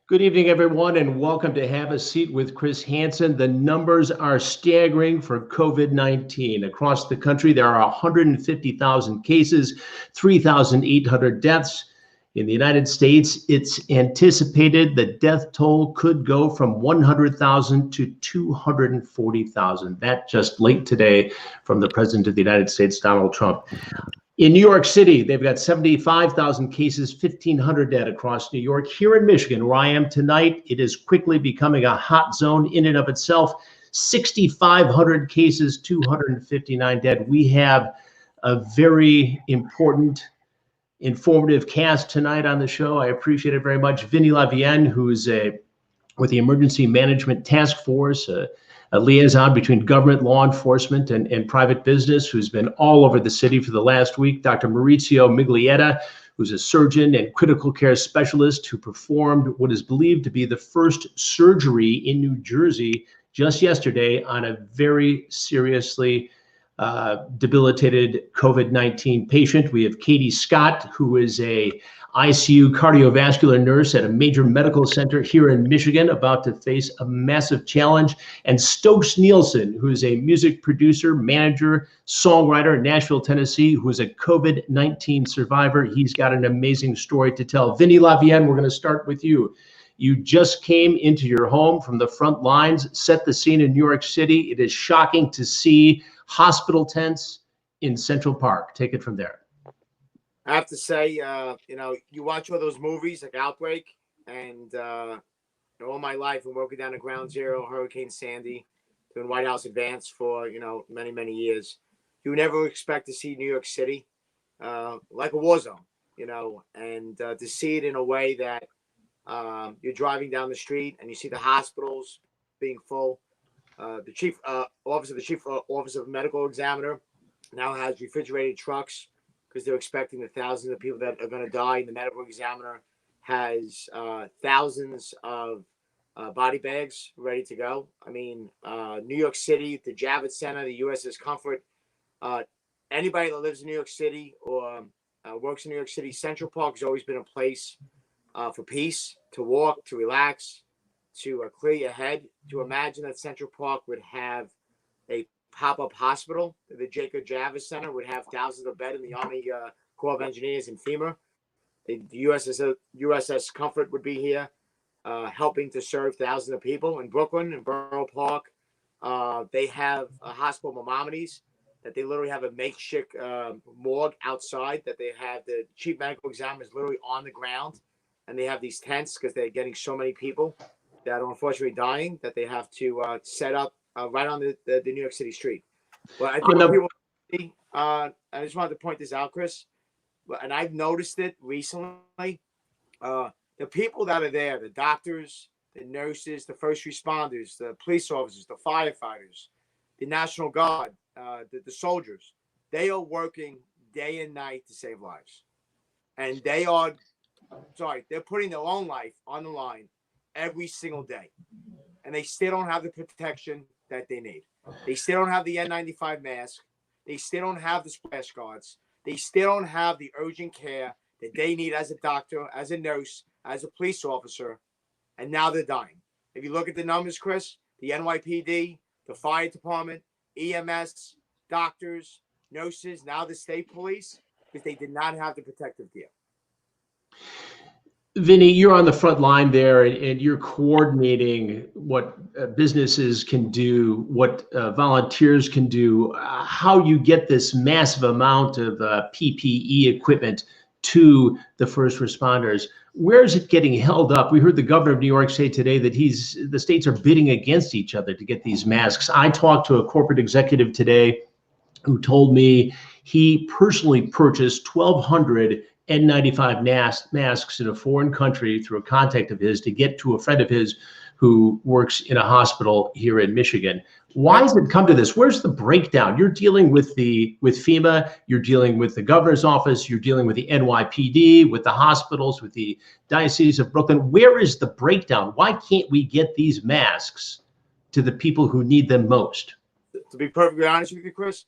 Good evening, everyone, and welcome to Have a Seat with Chris Hansen. The numbers are staggering for COVID-19. Across the country, there are 150,000 cases, 3,800 deaths. In the United States, it's anticipated the death toll could go from 100,000 to 240,000. That just late today from the President of the United States, Donald Trump. In New York City, they've got 75,000 cases, 1,500 dead across New York. Here in Michigan, where I am tonight, it is quickly becoming a hot zone in and of itself. 6,500 cases, 259 dead. We have a very important, informative cast tonight on the show. I appreciate it very much. Vinny LeVien, who's with the Emergency Management Task Force, a liaison between government, law enforcement, and private business, who's been all over the city for the last week. Dr. Maurizzio Miglietta, who's a surgeon and critical care specialist who performed what is believed to be the first surgery in New Jersey just yesterday on a very seriously debilitated COVID-19 patient. We have Katie Scott, who is a ICU cardiovascular nurse at a major medical center here in Michigan, about to face a massive challenge. And Stokes Nielson, who is a music producer, manager, songwriter in Nashville, Tennessee, who is a COVID-19 survivor. He's got an amazing story to tell. Vinny LeVien, we're going to start with you. You just came into your home from the front lines, set the scene in New York City. It is shocking to see hospital tents in Central Park. Take it from there. I have to say, you watch all those movies like Outbreak, and all my life, I'm working down at Ground Zero, Hurricane Sandy, doing White House Advance for, many, many years. You never expect to see New York City like a war zone, and to see it in a way that you're driving down the street and you see the hospitals being full. The chief office of medical examiner now has refrigerated trucks because they're expecting the thousands of people that are going to die. And the medical examiner has thousands of body bags ready to go. I mean, New York City, the Javits Center, the USS Comfort, anybody that lives in New York City or works in New York City, Central Park has always been a place for peace, to walk, to relax, to clear your head. To imagine that Central Park would have a pop-up hospital, the Jacob Javits Center would have thousands of beds in the Army Corps of Engineers and FEMA. The USS Comfort would be here, helping to serve thousands of people in Brooklyn and Borough Park. They have a hospital, Maimonides, that they literally have a makeshift morgue outside, that they have the chief medical examiner is literally on the ground, and they have these tents because they're getting so many people that are unfortunately dying that they have to set up right on the New York City street. Well, I think people see, I just wanted to point this out, Chris, and I've noticed it recently. The people that are there, the doctors, the nurses, the first responders, the police officers, the firefighters, the National Guard, the soldiers, they are working day and night to save lives. And they're putting their own life on the line every single day. And they still don't have the protection that they need. They still don't have the N95 mask. They still don't have the splash guards. They still don't have the urgent care that they need as a doctor, as a nurse, as a police officer. And now they're dying. If you look at the numbers, Chris, the NYPD, the fire department, EMS, doctors, nurses, now the state police, because they did not have the protective gear. Vinny, you're on the front line there, and you're coordinating what businesses can do, what volunteers can do, how you get this massive amount of PPE equipment to the first responders. Where is it getting held up? We heard the governor of New York say today that the states are bidding against each other to get these masks. I talked to a corporate executive today who told me he personally purchased 1,200 N95 masks in a foreign country through a contact of his to get to a friend of his who works in a hospital here in Michigan. Why has it come to this? Where's the breakdown? You're dealing with FEMA, you're dealing with the governor's office, you're dealing with the NYPD, with the hospitals, with the Diocese of Brooklyn. Where is the breakdown? Why can't we get these masks to the people who need them most? To be perfectly honest with you, Chris,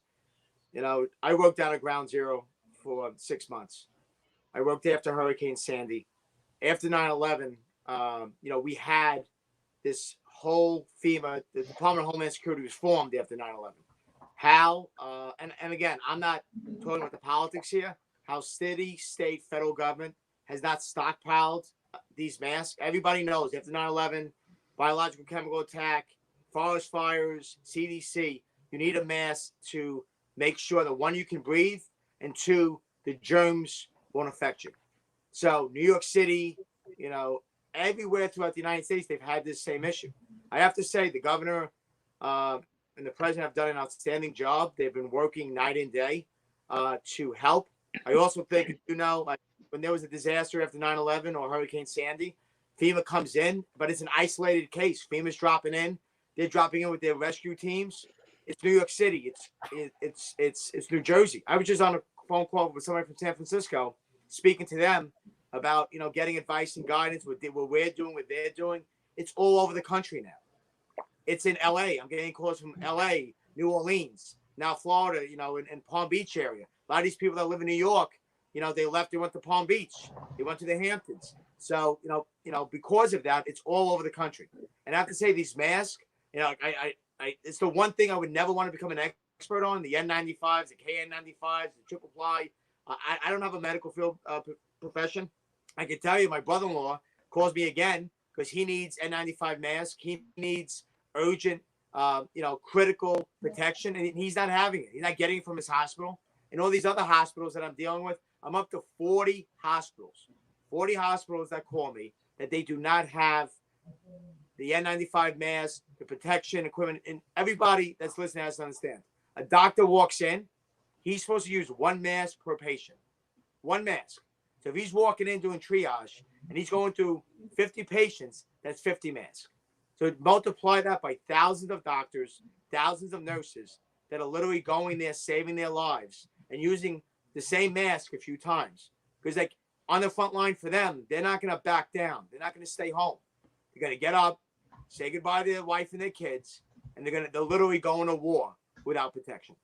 I worked down at Ground Zero for 6 months. I worked after Hurricane Sandy. After 9/11, we had this whole FEMA, the Department of Homeland Security was formed after 9/11. How, and again, I'm not talking about the politics here, how city, state, federal government has not stockpiled these masks. Everybody knows after 9/11, biological chemical attack, forest fires, CDC, you need a mask to make sure that one, you can breathe, and two, the germs won't affect you. So New York City, everywhere throughout the United States, they've had this same issue. I have to say the governor and the president have done an outstanding job. They've been working night and day to help. I also think, like when there was a disaster after 9/11 or Hurricane Sandy, FEMA comes in, but it's an isolated case. FEMA's dropping in. They're dropping in with their rescue teams. It's New York City. It's New Jersey. I was just on a phone call with somebody from San Francisco, speaking to them about getting advice and guidance with what we're doing, what they're doing. It's all over the country now. It's in LA. I'm getting calls from LA, New Orleans, now Florida, in Palm Beach area. A lot of these people that live in New York, they left, they went to Palm Beach, they went to the Hamptons. So, because of that, it's all over the country. And I have to say, these masks, it's the one thing I would never want to become an expert on, the N95s, the KN95s, the triple ply. I don't have a medical field profession. I can tell you, my brother-in-law calls me again because he needs N95 mask. He needs urgent, critical protection, and he's not having it. He's not getting it from his hospital. And all these other hospitals that I'm dealing with, I'm up to 40 hospitals that call me that they do not have the N95 mask, the protection equipment. And everybody that's listening has to understand. A doctor walks in, he's supposed to use one mask per patient. One mask. So if he's walking in doing triage and he's going through 50 patients, that's 50 masks. So multiply that by thousands of doctors, thousands of nurses that are literally going there, saving their lives and using the same mask a few times. Because like on the front line for them, they're not going to back down. They're not going to stay home. They're going to get up, say goodbye to their wife and their kids, and they're literally going to war without protection.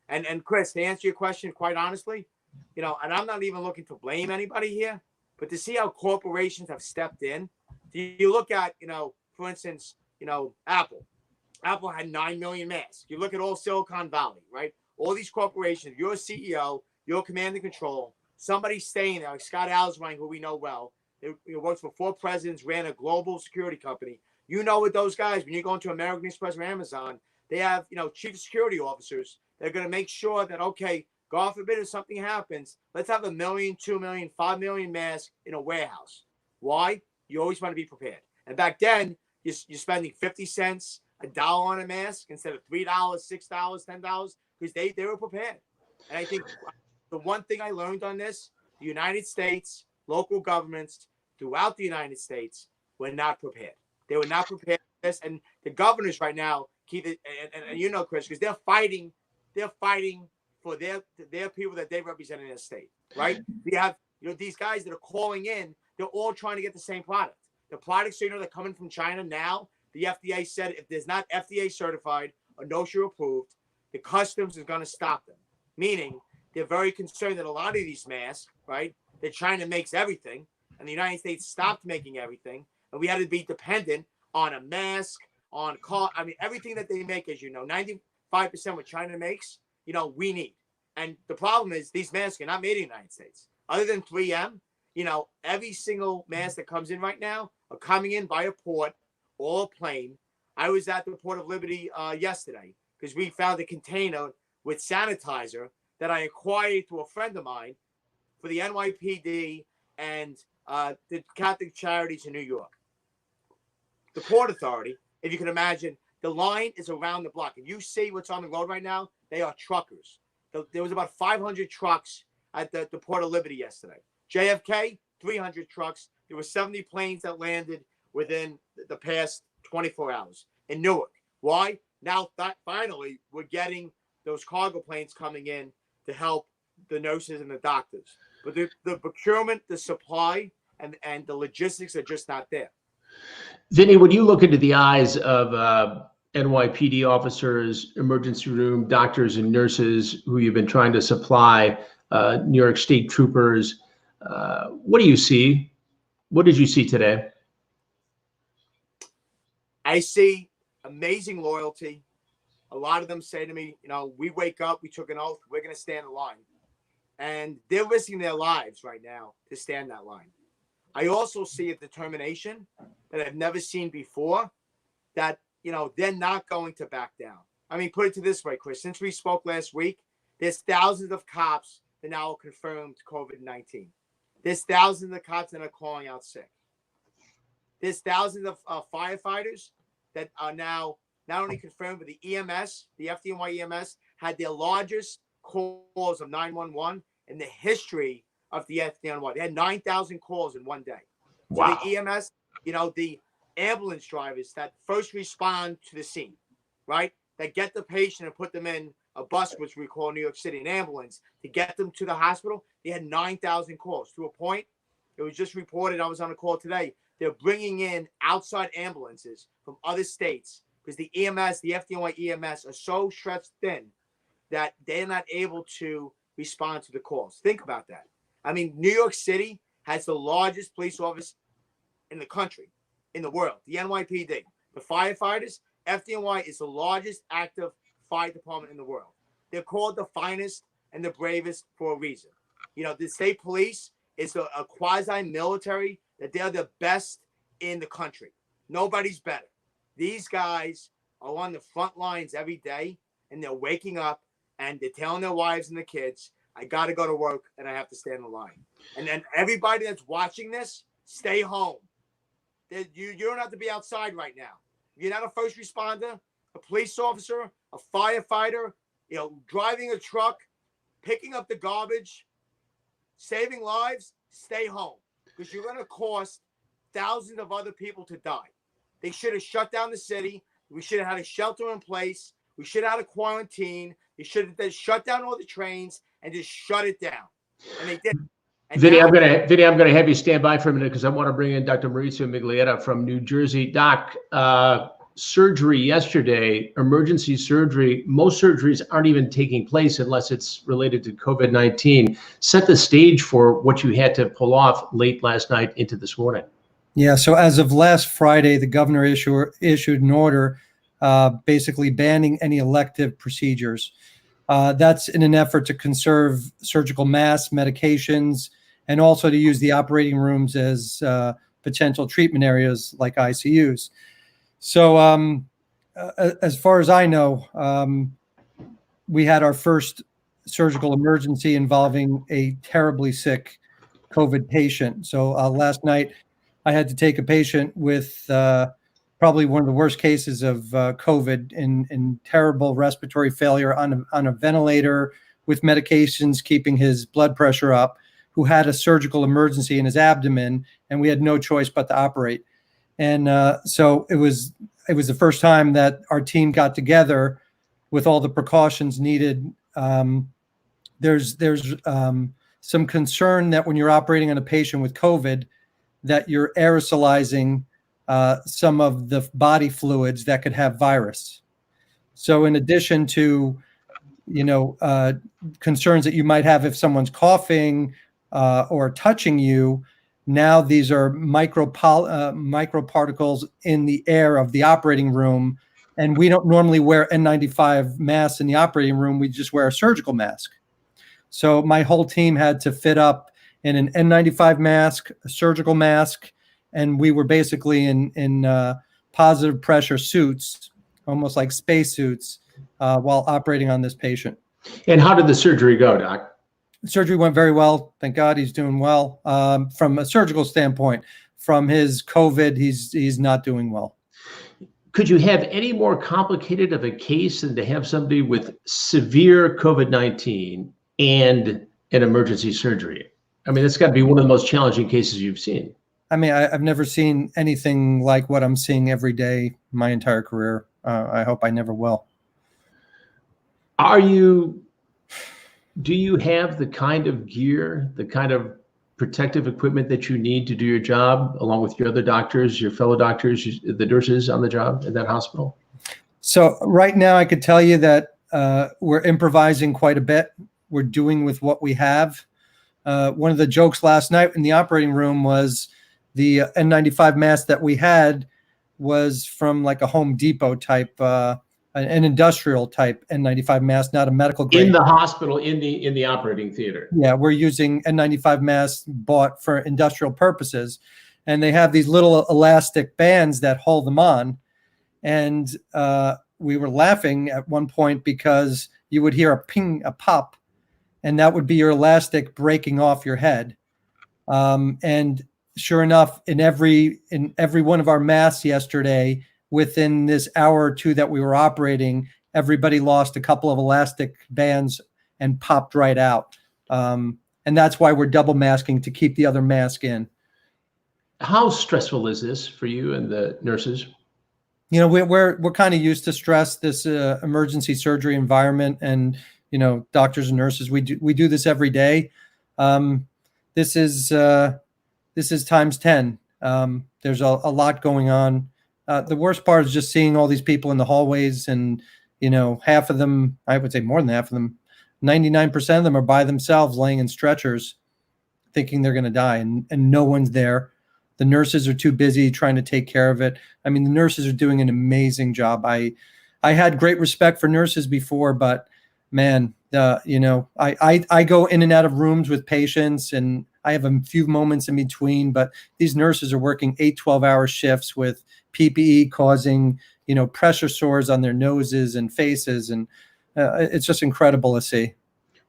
And Chris, to answer your question, quite honestly, and I'm not even looking to blame anybody here, but to see how corporations have stepped in. Do you look at, for instance, Apple. Apple had 9 million masks. You look at all Silicon Valley, right? All these corporations, you're a CEO, you're command and control, somebody's staying there, like Scott Alswine, who we know well, he works for 4 presidents, ran a global security company. With those guys, when you go into American Express or Amazon, they have, chief security officers. They're going to make sure that, okay, God forbid if something happens, let's have 1 million, 2 million, 5 million masks in a warehouse. Why? You always want to be prepared. And back then, you're spending 50 cents, $1 on a mask instead of $3, $6, $10, because they were prepared. And I think the one thing I learned on this, the United States, local governments throughout the United States were not prepared. They were not prepared for this. And the governors right now keep it, and Chris, because they're fighting for their people that they represent in their state, right? We have, these guys that are calling in, they're all trying to get the same product. The products, they're coming from China now. The FDA said if there's not FDA certified or NOSHA approved, the customs is going to stop them. Meaning they're very concerned that a lot of these masks, right, that China makes everything, and the United States stopped making everything, and we had to be dependent on a mask, on car. I mean, everything that they make, as 95% what China makes, we need. And the problem is these masks are not made in the United States. Other than 3M, every single mask that comes in right now are coming in by a port or a plane. I was at the Port of Liberty yesterday because we found a container with sanitizer that I acquired through a friend of mine for the NYPD and the Catholic Charities in New York. The Port Authority, if you can imagine, the line is around the block. If you see what's on the road right now, they are truckers. There was about 500 trucks at the Port of Liberty yesterday. JFK, 300 trucks. There were 70 planes that landed within the past 24 hours in Newark. Why? Now, finally, we're getting those cargo planes coming in to help the nurses and the doctors. But the procurement, the supply, and the logistics are just not there. Vinny, when you look into the eyes of NYPD officers, emergency room doctors and nurses who you've been trying to supply, New York State troopers, what do you see? What did you see today? I see amazing loyalty. A lot of them say to me, we wake up, we took an oath, we're going to stand in line. And they're risking their lives right now to stand that line. I also see a determination that I've never seen before that, they're not going to back down. I mean, put it to this way, Chris, since we spoke last week, there's thousands of cops that now are confirmed COVID-19. There's thousands of cops that are calling out sick. There's thousands of firefighters that are now not only confirmed, but the EMS, the FDNY EMS, had their largest calls of 911 in the history of the FDNY. They had 9,000 calls in one day. Wow. So the EMS, the ambulance drivers that first respond to the scene, right? That get the patient and put them in a bus, which we call in New York City an ambulance, to get them to the hospital. They had 9,000 calls to a point. It was just reported, I was on a call today, they're bringing in outside ambulances from other states because the EMS, the FDNY EMS are so stretched thin that they're not able to respond to the calls. Think about that. I mean, New York City has the largest police office in the country, in the world, the NYPD. The firefighters, FDNY is the largest active fire department in the world. They're called the finest and the bravest for a reason. The state police is a quasi-military that they're the best in the country. Nobody's better. These guys are on the front lines every day, and they're waking up, and they're telling their wives and the kids, I got to go to work, and I have to stand in line. And then everybody that's watching this, stay home. You don't have to be outside right now. If you're not a first responder, a police officer, a firefighter, driving a truck, picking up the garbage, saving lives, stay home. Because you're going to cost thousands of other people to die. They should have shut down the city. We should have had a shelter in place. We should have had a quarantine. They should have shut down all the trains and just shut it down. And they didn't. Vinny, I'm gonna have you stand by for a minute because I want to bring in Dr. Maurizzio Miglietta from New Jersey. Doc, surgery yesterday, emergency surgery. Most surgeries aren't even taking place unless it's related to COVID-19. Set the stage for what you had to pull off late last night into this morning. Yeah. So as of last Friday, the governor issued an order basically banning any elective procedures. That's in an effort to conserve surgical masks, medications, and also to use the operating rooms as potential treatment areas like ICUs. So as far as I know, we had our first surgical emergency involving a terribly sick COVID patient. So last night, I had to take a patient with probably one of the worst cases of COVID in terrible respiratory failure on a ventilator with medications keeping his blood pressure up, who had a surgical emergency in his abdomen, and we had no choice but to operate. And so it was the first time that our team got together with all the precautions needed. There's some concern that when you're operating on a patient with COVID, that you're aerosolizing some of the body fluids that could have virus. So in addition to, concerns that you might have if someone's coughing or touching you, now these are microparticles in the air of the operating room. And we don't normally wear N95 masks in the operating room. We just wear a surgical mask. So my whole team had to fit up in an N95 mask, a surgical mask, and we were basically in positive pressure suits, almost like space suits, while operating on this patient. And how did the surgery go, Doc? The surgery went very well. Thank God he's doing well. From a surgical standpoint, from his COVID, he's not doing well. Could you have any more complicated of a case than to have somebody with severe COVID-19 and an emergency surgery? I mean, that's got to be one of the most challenging cases you've seen. I mean, I've never seen anything like what I'm seeing every day my entire career. I hope I never will. Do you have the kind of gear, the kind of protective equipment that you need to do your job, along with your other doctors, your fellow doctors, the nurses on the job at that hospital? So right now I could tell you that we're improvising quite a bit. We're doing with what we have. One of the jokes last night in the operating room was the N95 mask that we had was from like a Home Depot type, an industrial type N95 mask, not a medical grade. In the hospital, in the operating theater. Yeah, we're using N95 masks bought for industrial purposes, and they have these little elastic bands that hold them on. And we were laughing at one point because you would hear a ping, a pop, and that would be your elastic breaking off your head. And sure enough, in every one of our masks yesterday, within this hour or two that we were operating, everybody lost a couple of elastic bands and popped right out. And that's why we're double masking, to keep the other mask in. How stressful is this for you and the nurses? You know, we're kind of used to stress, this emergency surgery environment, and doctors and nurses, we do this every day. This is times 10. There's a lot going on. The worst part is just seeing all these people in the hallways, and half of them, I would say more than half of them, 99% of them are by themselves, laying in stretchers, thinking they're going to die, and no one's there. The nurses are too busy trying to take care of it. I mean, the nurses are doing an amazing job. I had great respect for nurses before, but man, I go in and out of rooms with patients, and I have a few moments in between, but these nurses are working 8-12-hour shifts with PPE causing, pressure sores on their noses and faces. And it's just incredible to see.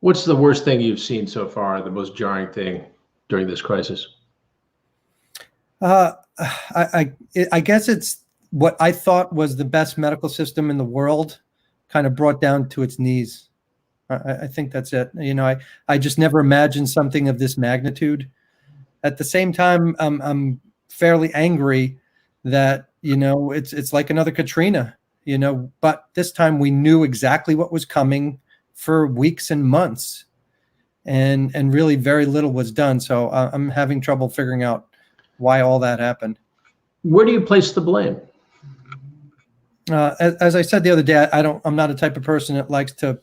What's the worst thing you've seen so far, the most jarring thing during this crisis? I guess it's what I thought was the best medical system in the world kind of brought down to its knees. I think that's it. I just never imagined something of this magnitude. At the same time, I'm fairly angry that, it's like another Katrina, but this time we knew exactly what was coming for weeks and months, and really very little was done. So I'm having trouble figuring out why all that happened. Where do you place the blame? As I said the other day, I'm not a type of person that likes to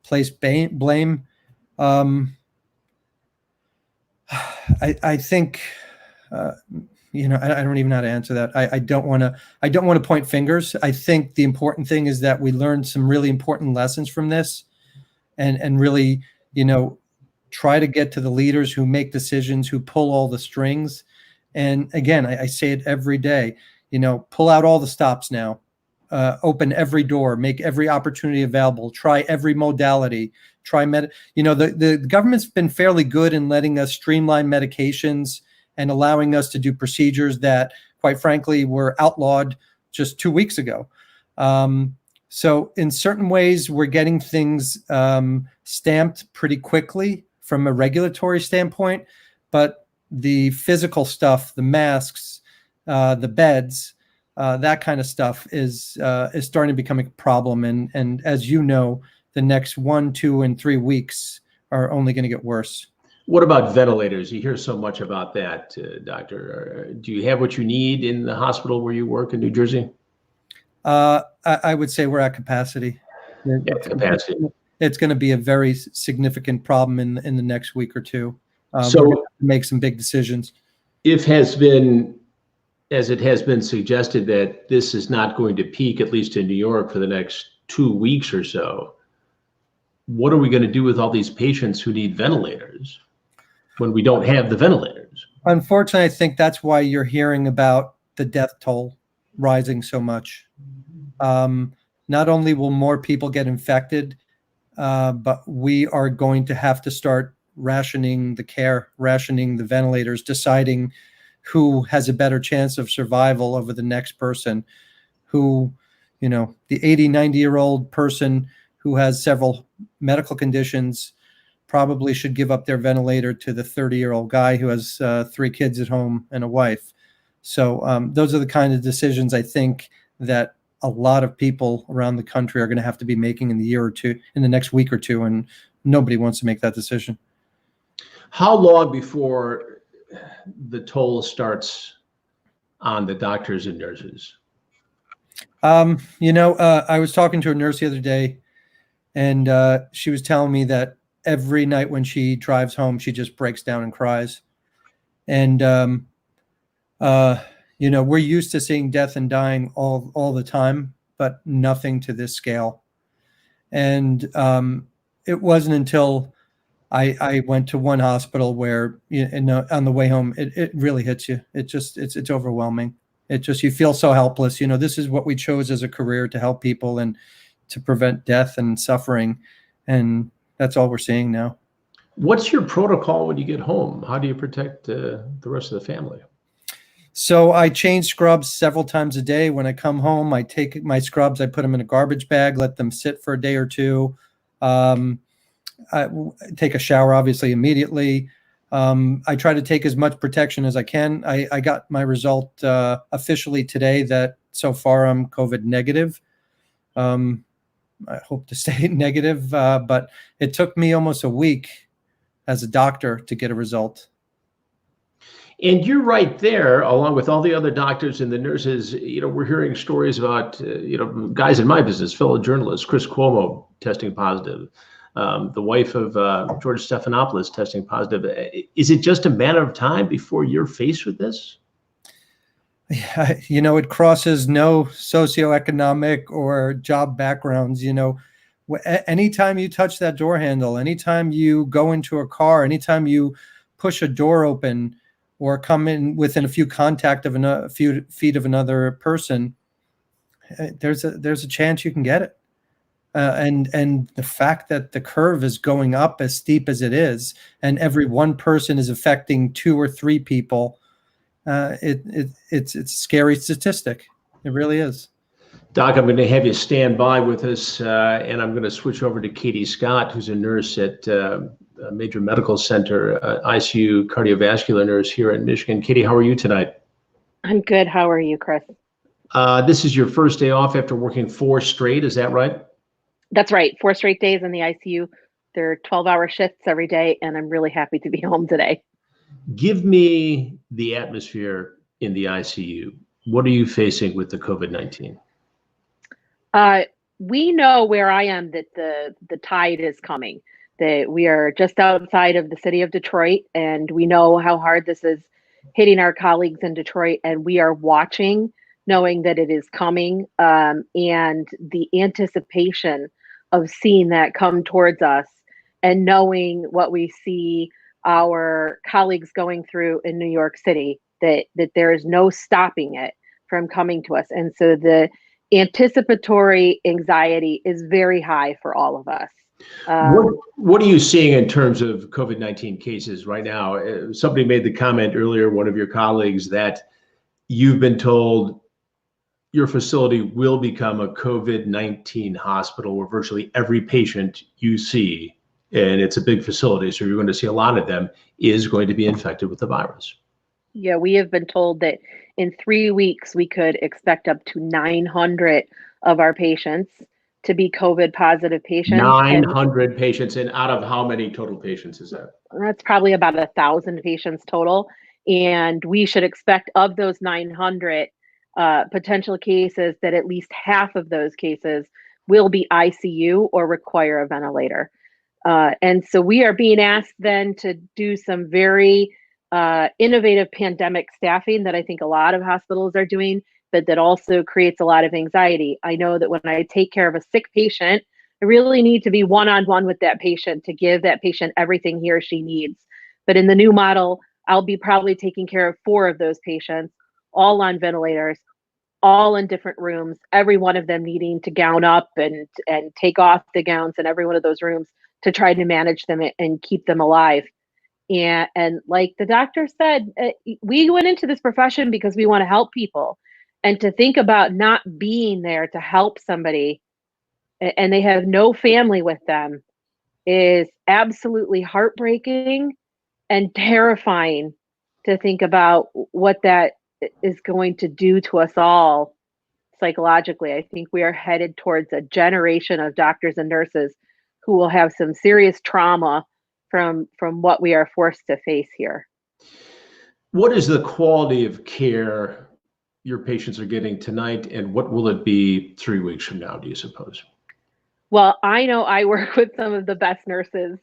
place blame. I think, I don't even know how to answer that. I don't want to point fingers. I think the important thing is that we learned some really important lessons from this, and really, try to get to the leaders who make decisions, who pull all the strings. And again, I say it every day, pull out all the stops now, open every door, make every opportunity available, try every modality, the government's been fairly good in letting us streamline medications and allowing us to do procedures that, quite frankly, were outlawed just 2 weeks ago. So in certain ways, we're getting things stamped pretty quickly from a regulatory standpoint, but the physical stuff, the masks, the beds, that kind of stuff is starting to become a problem. And as you know, the next 1, 2, and 3 weeks are only going to get worse. What about ventilators? You hear so much about that, Doctor. Do you have what you need in the hospital where you work in New Jersey? I would say we're at capacity. Capacity. It's going to be a very significant problem in the next week or two. So we're going to make some big decisions. As it has been suggested, that this is not going to peak, at least in New York, for the next 2 weeks or so, what are we going to do with all these patients who need ventilators when we don't have the ventilators? Unfortunately, I think that's why you're hearing about the death toll rising so much. Not only will more people get infected, but we are going to have to start rationing the care, rationing the ventilators, deciding who has a better chance of survival over the next person, who, the 80, 90-year-old person who has several medical conditions probably should give up their ventilator to the 30-year-old guy who has 3 kids at home and a wife. So those are the kind of decisions I think that a lot of people around the country are going to have to be making in the next week or two, and nobody wants to make that decision. How long before the toll starts on the doctors and nurses? I was talking to a nurse the other day, and she was telling me that every night when she drives home, she just breaks down and cries. And, We're used to seeing death and dying all the time, but nothing to this scale. And it wasn't until I went to one hospital where, on the way home, it really hits you. It's overwhelming. You feel so helpless. This is what we chose as a career, to help people and to prevent death and suffering. And that's all we're seeing now. What's your protocol when you get home? How do you protect the rest of the family? So I change scrubs several times a day. When I come home, I take my scrubs, I put them in a garbage bag, let them sit for a day or two. I take a shower, obviously, immediately. I try to take as much protection as I can. I got my result officially today that so far I'm COVID negative. I hope to stay negative, but it took me almost a week as a doctor to get a result. And you're right there, along with all the other doctors and the nurses. We're hearing stories about, guys in my business, fellow journalists, Chris Cuomo testing positive, the wife of George Stephanopoulos testing positive. Is it just a matter of time before you're faced with this? Yeah, it crosses no socioeconomic or job backgrounds. Anytime you touch that door handle, anytime you go into a car, anytime you push a door open or come in within a few feet of another person, there's a chance you can get it. And the fact that the curve is going up as steep as it is, and every one person is affecting 2 or 3 people, it's a scary statistic. It really is. Doc, I'm going to have you stand by with us, and I'm going to switch over to Katie Scott, who's a nurse at a major medical center, ICU cardiovascular nurse here in Michigan. Katie, how are you tonight? I'm good. How are you, Chris? This is your first day off after working 4 straight. Is that right? That's right. 4 straight days in the ICU. They're 12-hour shifts every day, and I'm really happy to be home today. Give me the atmosphere in the ICU. What are you facing with the COVID-19? We know where I am that the tide is coming, that we are just outside of the city of Detroit, and we know how hard this is hitting our colleagues in Detroit, and we are watching, knowing that it is coming, and the anticipation of seeing that come towards us and knowing what we see our colleagues going through in New York City, that there is no stopping it from coming to us. And so the anticipatory anxiety is very high for all of us. What are you seeing in terms of COVID-19 cases right now? Somebody made the comment earlier, one of your colleagues, that you've been told your facility will become a COVID-19 hospital where virtually every patient you see, and it's a big facility, so you're going to see a lot of them, is going to be infected with the virus. Yeah, we have been told that in 3 weeks, we could expect up to 900 of our patients to be COVID positive patients. 900 patients, and out of how many total patients is that? That's probably about 1,000 patients total. And we should expect of those 900 potential cases that at least half of those cases will be ICU or require a ventilator. And so we are being asked then to do some very innovative pandemic staffing that I think a lot of hospitals are doing, but that also creates a lot of anxiety. I know that when I take care of a sick patient, I really need to be one-on-one with that patient to give that patient everything he or she needs. But in the new model, I'll be probably taking care of 4 of those patients, all on ventilators, all in different rooms, every one of them needing to gown up and take off the gowns in every one of those rooms to try to manage them and keep them alive. And like the doctor said, we went into this profession because we want to help people. And to think about not being there to help somebody and they have no family with them is absolutely heartbreaking and terrifying to think about what that is going to do to us all psychologically. I think we are headed towards a generation of doctors and nurses who will have some serious trauma from what we are forced to face here. What is the quality of care your patients are getting tonight, and what will it be 3 weeks from now, do you suppose? Well, I know I work with some of the best nurses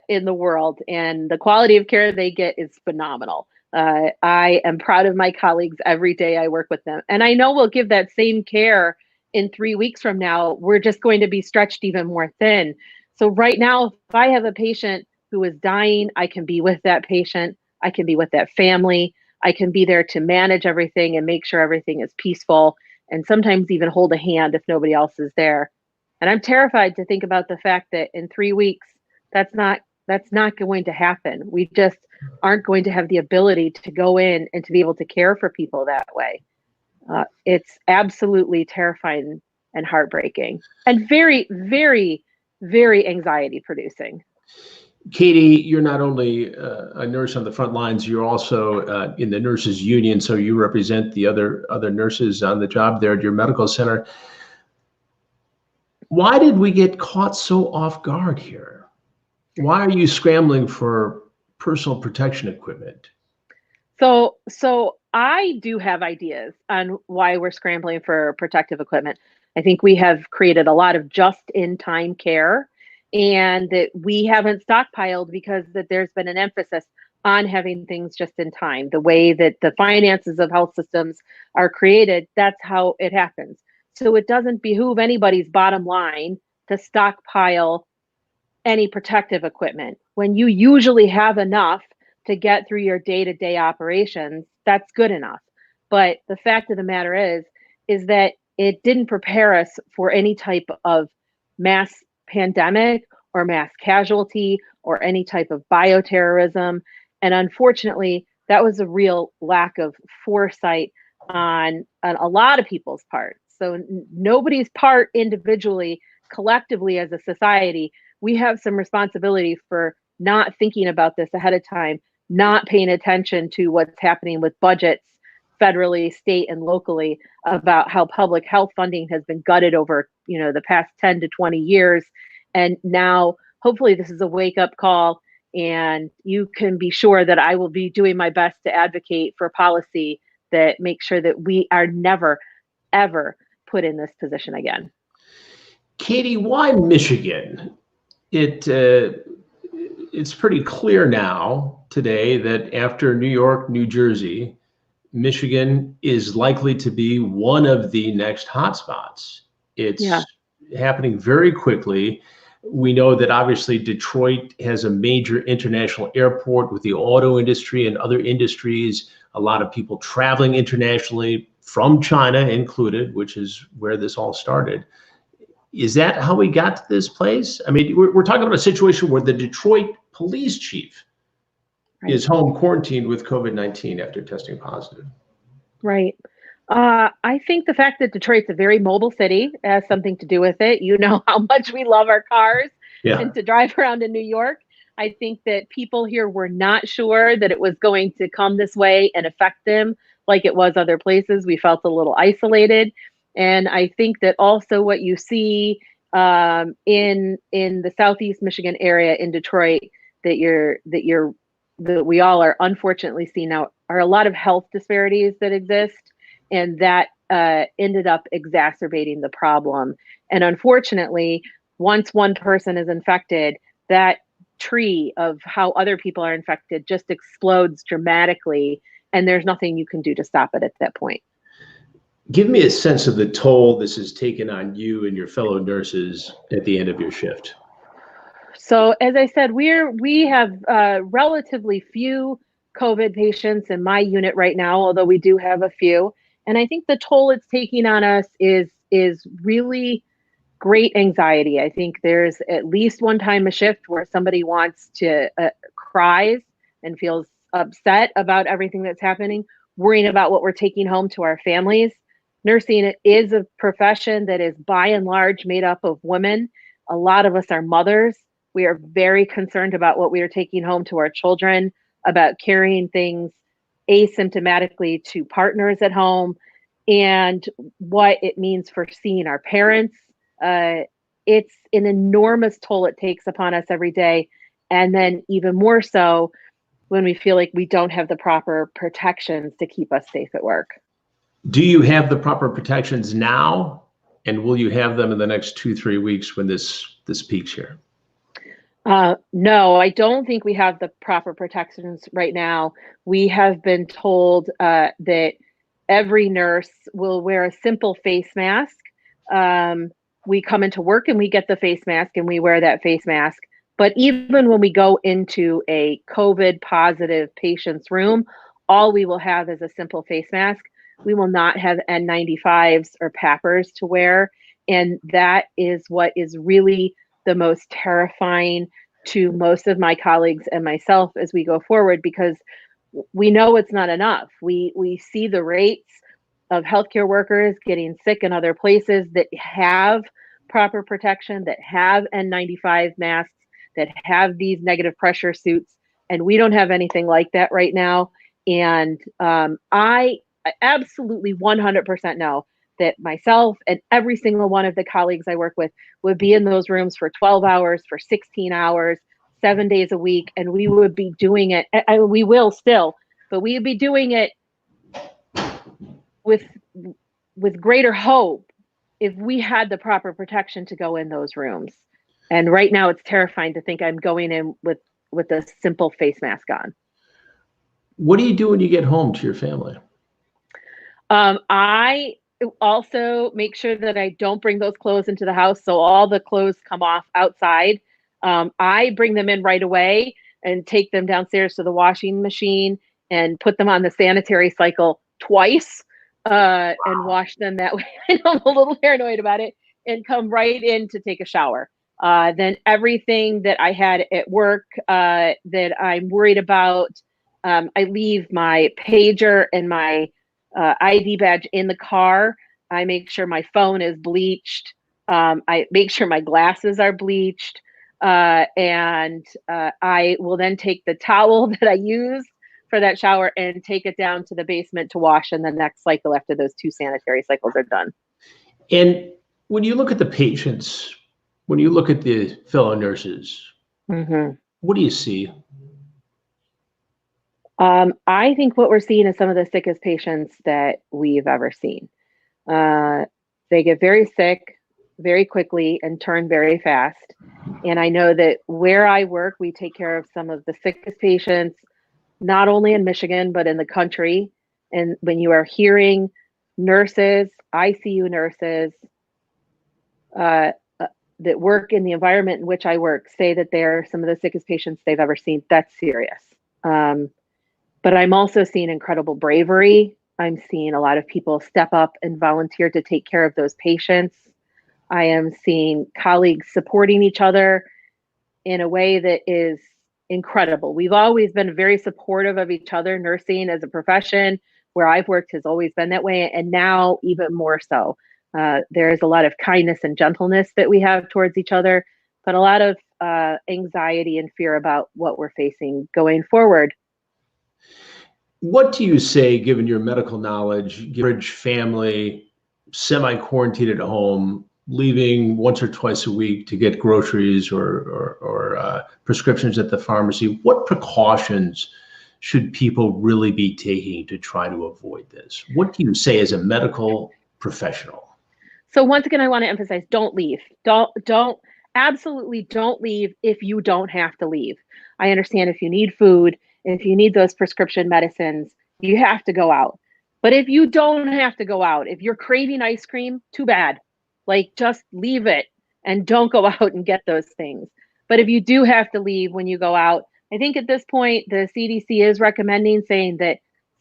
in the world, and the quality of care they get is phenomenal. I am proud of my colleagues every day I work with them. And I know we'll give that same care in 3 weeks from now. We're just going to be stretched even more thin. So right now, if I have a patient who is dying, I can be with that patient. I can be with that family. I can be there to manage everything and make sure everything is peaceful, and sometimes even hold a hand if nobody else is there. And I'm terrified to think about the fact that in 3 weeks, that's not going to happen. We just aren't going to have the ability to go in and to be able to care for people that way. It's absolutely terrifying and heartbreaking, and very, very, very anxiety producing. Katie, you're not only a nurse on the front lines, you're also in the nurses union, so you represent the other nurses on the job there at your medical center. Why did we get caught so off guard here? Why are you scrambling for personal protection equipment? So I do have ideas on why we're scrambling for protective equipment. I think we have created a lot of just-in-time care, and that we haven't stockpiled because that there's been an emphasis on having things just in time. The way that the finances of health systems are created, that's how it happens. So it doesn't behoove anybody's bottom line to stockpile any protective equipment. When you usually have enough to get through your day-to-day operations, that's good enough. But the fact of the matter is that it didn't prepare us for any type of mass pandemic or mass casualty or any type of bioterrorism. And unfortunately, that was a real lack of foresight on a lot of people's part. So nobody's part individually, collectively as a society, we have some responsibility for not thinking about this ahead of time, not paying attention to what's happening with budgets federally, state, and locally, about how public health funding has been gutted over, the past 10 to 20 years. And now, hopefully, this is a wake-up call, and you can be sure that I will be doing my best to advocate for policy that makes sure that we are never, ever put in this position again. Katie, why Michigan? It's pretty clear now today that after New York, New Jersey, Michigan is likely to be one of the next hotspots. It's happening very quickly. We know that obviously Detroit has a major international airport with the auto industry and other industries, a lot of people traveling internationally from China included, which is where this all started. Is that how we got to this place? I mean, we're talking about a situation where the Detroit police chief is home quarantined with COVID-19 after testing positive. Right. I think the fact that Detroit's a very mobile city has something to do with it. You know how much we love our cars and to drive around in New York. I think that people here were not sure that it was going to come this way and affect them like it was other places. We felt a little isolated. And I think that also what you see in the Southeast Michigan area in Detroit that we all are unfortunately seeing now are a lot of health disparities that exist, and that ended up exacerbating the problem. And unfortunately, once one person is infected, that tree of how other people are infected just explodes dramatically, and there's nothing you can do to stop it at that point. Give me a sense of the toll this has taken on you and your fellow nurses at the end of your shift. So as I said, we have relatively few COVID patients in my unit right now, although we do have a few. And I think the toll it's taking on us is really great anxiety. I think there's at least one time a shift where somebody wants to cries and feels upset about everything that's happening, worrying about what we're taking home to our families. Nursing is a profession that is by and large made up of women. A lot of us are mothers. We are very concerned about what we are taking home to our children, about carrying things asymptomatically to partners at home, and what it means for seeing our parents. It's an enormous toll it takes upon us every day. And then even more so when we feel like we don't have the proper protections to keep us safe at work. Do you have the proper protections now? And will you have them in the next 2-3 weeks when this peaks here? No, I don't think we have the proper protections right now. We have been told that every nurse will wear a simple face mask. We come into work and we get the face mask and we wear that face mask. But even when we go into a COVID positive patient's room, all we will have is a simple face mask. We will not have N95s or PAPRs to wear. And that is what is really the most terrifying to most of my colleagues and myself as we go forward, because we know it's not enough. We see the rates of healthcare workers getting sick in other places that have proper protection, that have N95 masks, that have these negative pressure suits, and we don't have anything like that right now. And I absolutely 100% know that myself and every single one of the colleagues I work with would be in those rooms for 12 hours, for 16 hours, 7 days a week, and we would be doing it. We will still, but we would be doing it with greater hope if we had the proper protection to go in those rooms. And right now, it's terrifying to think I'm going in with a simple face mask on. What do you do when you get home to your family? I also make sure that I don't bring those clothes into the house. So all the clothes come off outside. I bring them in right away and take them downstairs to the washing machine and put them on the sanitary cycle twice and wash them that way. I know I'm a little paranoid about it, and come right in to take a shower. Then everything that I had at work that I'm worried about, I leave my pager and my ID badge in the car. I make sure my phone is bleached. I make sure my glasses are bleached. And I will then take the towel that I use for that shower and take it down to the basement to wash in the next cycle after those 2 sanitary cycles are done. And when you look at the patients, when you look at the fellow nurses, what do you see? I think what we're seeing is some of the sickest patients that we've ever seen. They get very sick very quickly and turn very fast. And I know that where I work, we take care of some of the sickest patients, not only in Michigan, but in the country. And when you are hearing nurses, ICU nurses, that work in the environment in which I work say that they're some of the sickest patients they've ever seen, that's serious. But I'm also seeing incredible bravery. I'm seeing a lot of people step up and volunteer to take care of those patients. I am seeing colleagues supporting each other in a way that is incredible. We've always been very supportive of each other. Nursing as a profession where I've worked has always been that way, and now even more so. There is a lot of kindness and gentleness that we have towards each other, but a lot of anxiety and fear about what we're facing going forward. What do you say, given your medical knowledge, average family, semi-quarantined at home, leaving once or twice a week to get groceries or prescriptions at the pharmacy? What precautions should people really be taking to try to avoid this? What do you say as a medical professional? So once again, I want to emphasize, don't leave. Absolutely don't leave if you don't have to leave. I understand if you need food, if you need those prescription medicines, you have to go out. But if you don't have to go out, if you're craving ice cream, too bad. Like, just leave it and don't go out and get those things. But if you do have to leave when you go out, I think at this point, the CDC is recommending, saying that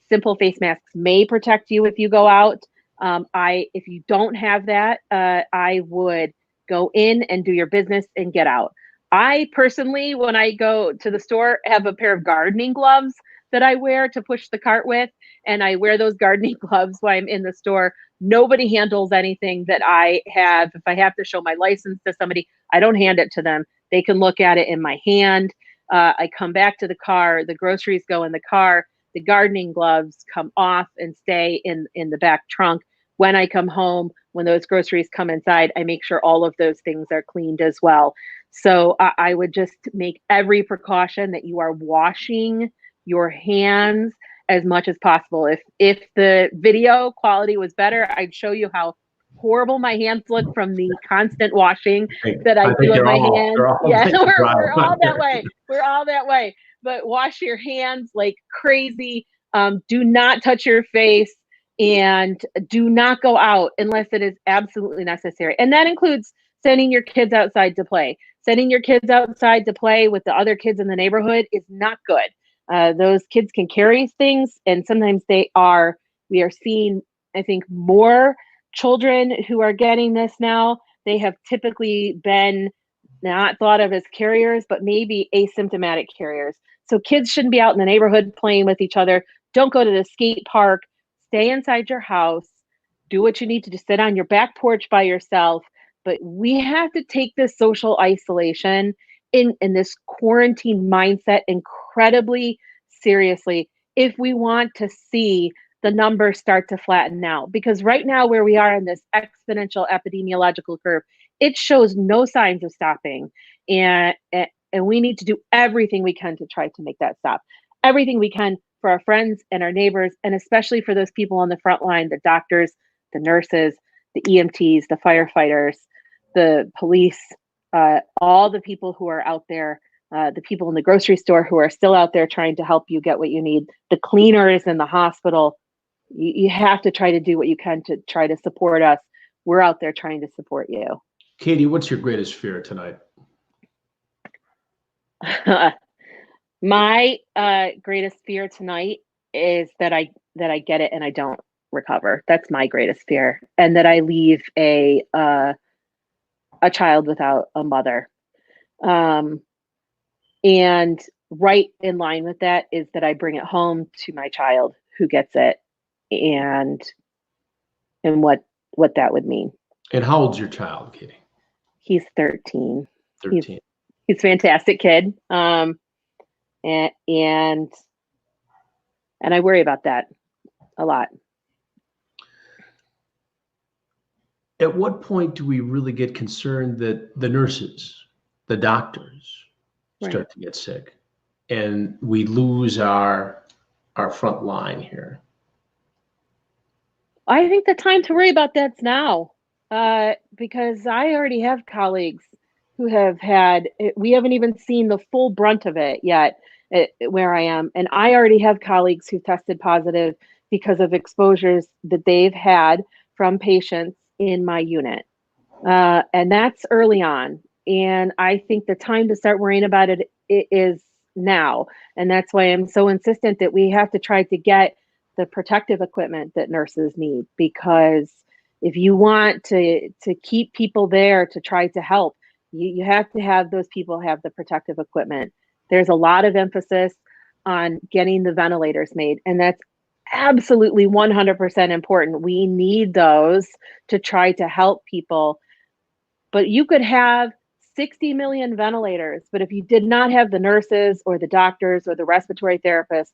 simple face masks may protect you if you go out. If you don't have that, I would go in and do your business and get out. I personally, when I go to the store, have a pair of gardening gloves that I wear to push the cart with, and I wear those gardening gloves while I'm in the store. Nobody handles anything that I have. If I have to show my license to somebody, I don't hand it to them. They can look at it in my hand. I come back to the car, the groceries go in the car, the gardening gloves come off and stay in the back trunk. When I come home, when those groceries come inside, I make sure all of those things are cleaned as well. So I would just make every precaution that you are washing your hands as much as possible. If the video quality was better, I'd show you how horrible my hands look from the constant washing that I think do of they're my all- hands. they're all Yeah, dry we're all out that there. way. We're all that way. But wash your hands like crazy. Do not touch your face, and do not go out unless it is absolutely necessary. And that includes sending your kids outside to play. Sending your kids outside to play with the other kids in the neighborhood is not good. Those kids can carry things, and sometimes we are seeing, I think, more children who are getting this now. They have typically been not thought of as carriers, but maybe asymptomatic carriers. So kids shouldn't be out in the neighborhood playing with each other. Don't go to the skate park. Stay inside your house. Do what you need to do. Sit on your back porch by yourself. But we have to take this social isolation in this quarantine mindset incredibly seriously if we want to see the numbers start to flatten out. Because right now, where we are in this exponential epidemiological curve, it shows no signs of stopping. And we need to do everything we can to try to make that stop. Everything we can for our friends and our neighbors, and especially for those people on the front line, the doctors, the nurses, the EMTs, the firefighters, the police, all the people who are out there, the people in the grocery store who are still out there trying to help you get what you need, the cleaners in the hospital. You have to try to do what you can to try to support us. We're out there trying to support you. Katie, what's your greatest fear tonight? My greatest fear tonight is that I get it and I don't recover. That's my greatest fear, and that I leave a child without a mother. And right in line with that is that I bring it home to my child who gets it, and what that would mean. And how old's your child, Katie? He's 13. 13. He's a fantastic kid. And I worry about that a lot. At what point do we really get concerned that the nurses, the doctors start to get sick and we lose our front line here? I think the time to worry about that's now, because I already have colleagues who have had, we haven't even seen the full brunt of it yet where I am. And I already have colleagues who've tested positive because of exposures that they've had from patients in my unit. And that's early on. And I think the time to start worrying about it is now. And that's why I'm so insistent that we have to try to get the protective equipment that nurses need, because if you want to keep people there to try to help, you have to have those people have the protective equipment. There's a lot of emphasis on getting the ventilators made, and that's absolutely 100% important. We need those to try to help people. But you could have 60 million ventilators, but if you did not have the nurses or the doctors or the respiratory therapists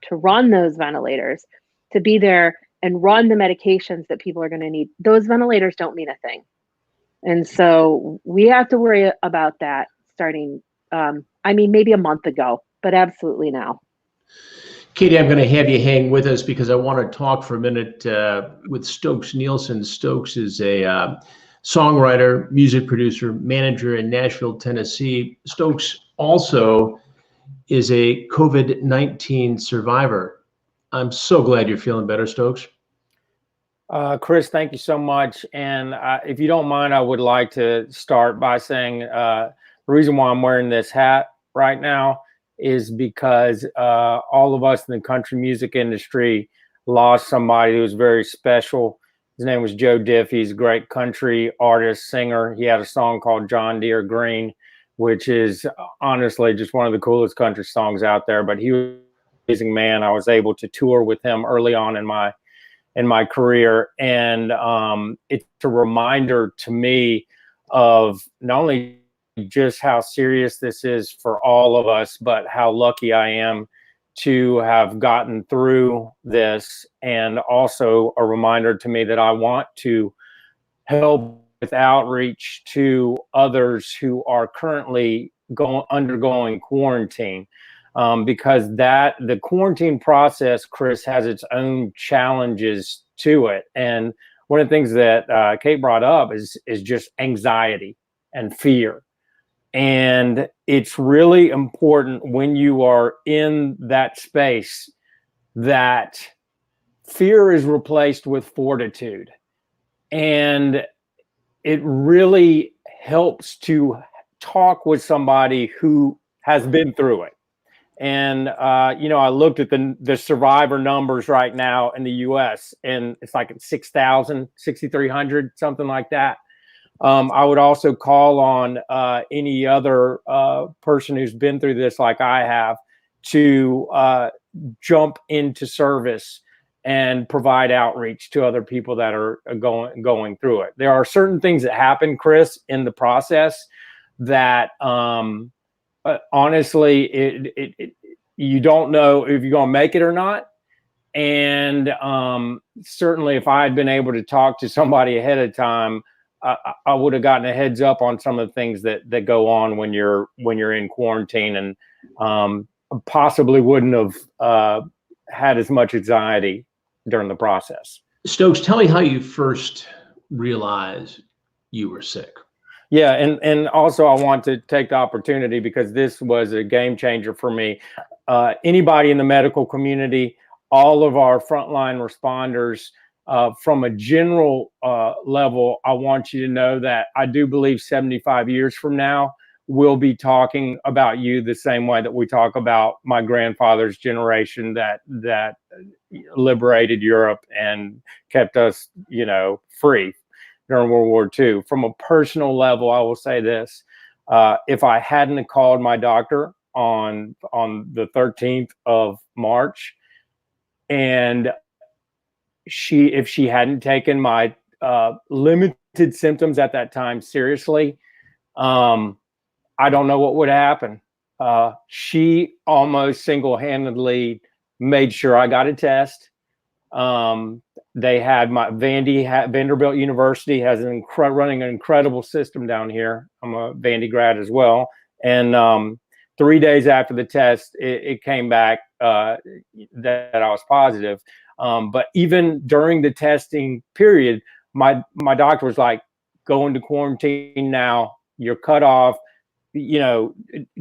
to run those ventilators, to be there and run the medications that people are going to need, those ventilators don't mean a thing. And so we have to worry about that starting, maybe a month ago, but absolutely now. Katie, I'm going to have you hang with us because I want to talk for a minute with Stokes Nielson. Stokes is a songwriter, music producer, manager in Nashville, Tennessee. Stokes also is a COVID-19 survivor. I'm so glad you're feeling better, Stokes. Chris, thank you so much. And if you don't mind, I would like to start by saying the reason why I'm wearing this hat right now is because all of us in the country music industry lost somebody who was very special. His name was Joe Diffie. He's a great country artist, singer. He had a song called John Deere Green, which is honestly just one of the coolest country songs out there. But he was an amazing man. I was able to tour with him early on in my career. And it's a reminder to me of not only just how serious this is for all of us, but how lucky I am to have gotten through this. And also a reminder to me that I want to help with outreach to others who are currently undergoing quarantine. Because the quarantine process, Chris, has its own challenges to it. And one of the things that Kate brought up is just anxiety and fear. And it's really important when you are in that space that fear is replaced with fortitude. And it really helps to talk with somebody who has been through it. And, I looked at the survivor numbers right now in the US, and it's like 6,000, 6,300, something like that. I would also call on any other person who's been through this like I have to jump into service and provide outreach to other people that are going through it. There are certain things that happen, Chris, in the process that honestly, you don't know if you're going to make it or not. And certainly if I had been able to talk to somebody ahead of time, I would have gotten a heads up on some of the things that go on when you're in quarantine, and possibly wouldn't have had as much anxiety during the process. Stokes, tell me how you first realized you were sick. Yeah, and also I want to take the opportunity, because this was a game changer for me. Anybody in the medical community, all of our frontline responders, from a general level, I want you to know that I do believe 75 years from now, we'll be talking about you the same way that we talk about my grandfather's generation that liberated Europe and kept us, free during World War II. From a personal level, I will say this: if I hadn't have called my doctor on the 13th of March, and if she hadn't taken my limited symptoms at that time seriously, I don't know what would happen. She almost single-handedly made sure I got a test. They had Vanderbilt University has running an incredible system down here. I'm a Vandy grad as well. And 3 days after the test, it came back that I was positive. But even during the testing period, my doctor was like, go into quarantine now. You're cut off.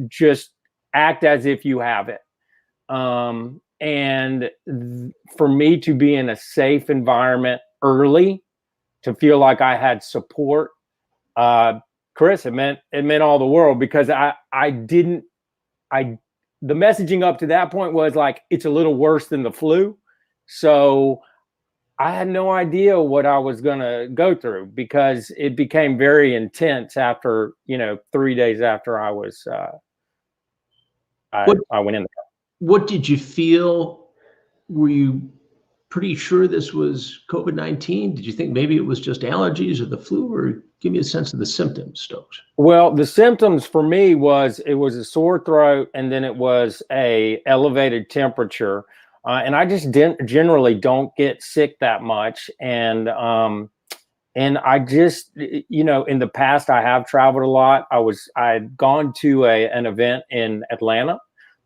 Just act as if you have it. And for me to be in a safe environment early, to feel like I had support, Chris, it meant all the world, because the messaging up to that point was like, it's a little worse than the flu. So I had no idea what I was going to go through, because it became very intense after, 3 days after I was, I went in there. What did you feel? Were you pretty sure this was COVID-19? Did you think maybe it was just allergies or the flu? Or give me a sense of the symptoms, Stokes. Well, the symptoms for me was a sore throat, and then it was a elevated temperature. And I just generally don't get sick that much. And I just, in the past, I have traveled a lot. I'd gone to an event in Atlanta